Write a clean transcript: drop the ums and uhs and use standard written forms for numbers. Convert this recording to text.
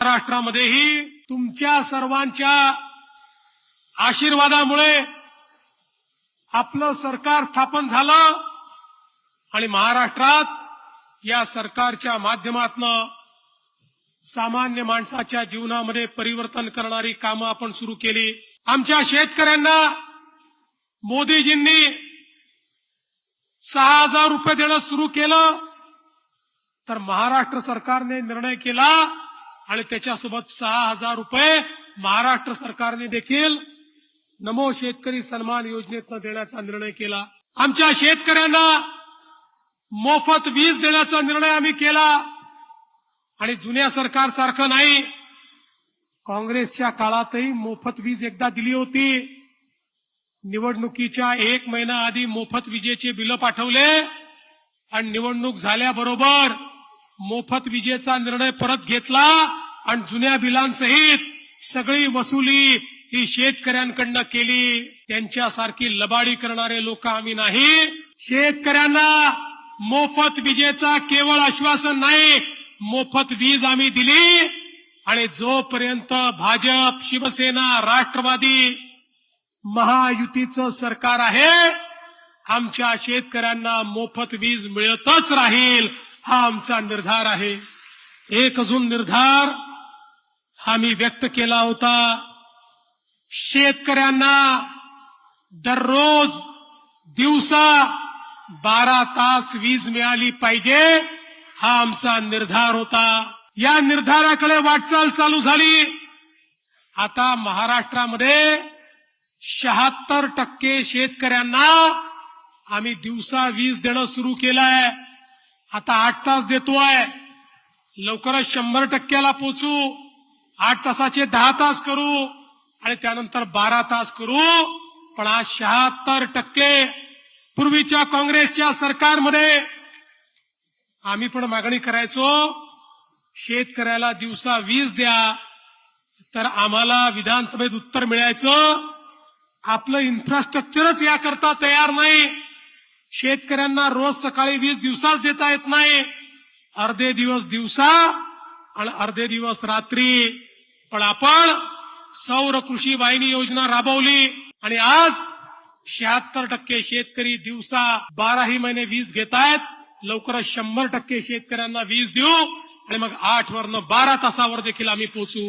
महाराष्ट्रामध्येही तुमच्या सर्वांच्या आशीर्वादामुळे आपलं सरकार स्थापन झालं आणि महाराष्ट्रात या सरकारच्या माध्यमातून सामान्य माणसाच्या जीवनामध्ये परिवर्तन करणारी कामं आपण सुरू केली। आमच्या शेतकऱ्यांना मोदीजींनी 6,000 रुपये देणं सुरू केलं, तर महाराष्ट्र सरकारने निर्णय केला आणि त्याच्यासोबत 6,000 रुपये महाराष्ट्र सरकारने देखील नमो शेतकरी सन्मान योजनेतून देण्याचा निर्णय केला। आमच्या शेतकऱ्यांना मोफत वीज देण्याचा निर्णय आम्ही केला आणि जुन्या सरकारसारखं नाही, काँग्रेसच्या काळातही मोफत वीज एकदा दिली होती। निवडणुकीच्या 1 महिना आधी मोफत विजेचे बिल पाठवले आणि निवडणूक झाल्याबरोबर मोफत विजेचा निर्णय परत घेतला आणि जुन्या बिलांसहित सगळी वसुली ही शेतकऱ्यांकडनं केली। त्यांच्यासारखी लबाडी करणारे लोक आम्ही नाही। शेतकऱ्यांना मोफत विजेचा केवळ आश्वासन नाही, मोफत वीज आम्ही दिली आणि जोपर्यंत भाजप, शिवसेना, राष्ट्रवादी महायुतीचं सरकार आहे, आमच्या शेतकऱ्यांना मोफत वीज मिळतच राहील, हा आमचा निर्धार आहे। एक अजून निर्धार आम्ही व्यक्त केला होता, शेतकऱ्यांना दररोज दिवसा 12 तास वीज मिळाली पाहिजे, हा आमचा निर्धार होता। या निर्धाराकडे वाटचाल चालू झाली। आता महाराष्ट्रामध्ये 76% शेतकऱ्यांना आम्ही दिवसा वीज देणं सुरू केलंय। आता 8 तास देतोय, लवकरच 100%ला पोहोचू। 8 तासाचे 10 तास करू आणि त्यानंतर 12 तास करू। पण आज 76%। पूर्वीच्या काँग्रेसच्या सरकारमध्ये आम्ही पण मागणी करायचो, शेतकऱ्याला दिवसा वीज द्या, तर आम्हाला विधानसभेत उत्तर मिळायचं, आपलं इन्फ्रास्ट्रक्चरच याकरता तयार नाही, शेतकऱ्यांना रोज सकाळी वीज दिवसाच देता येत नाही, अर्धे दिवस दिवसा आणि अर्धे दिवस रात्री। पण आपण सौर कृषी वाहिनी योजना राबवली आणि आज 76% शेतकरी दिवसा 12ही महिने वीज घेतायत। लवकरच 100% शेतकऱ्यांना वीज देऊ आणि मग 8 वरनं 12 तासावर देखील आम्ही पोहोचू।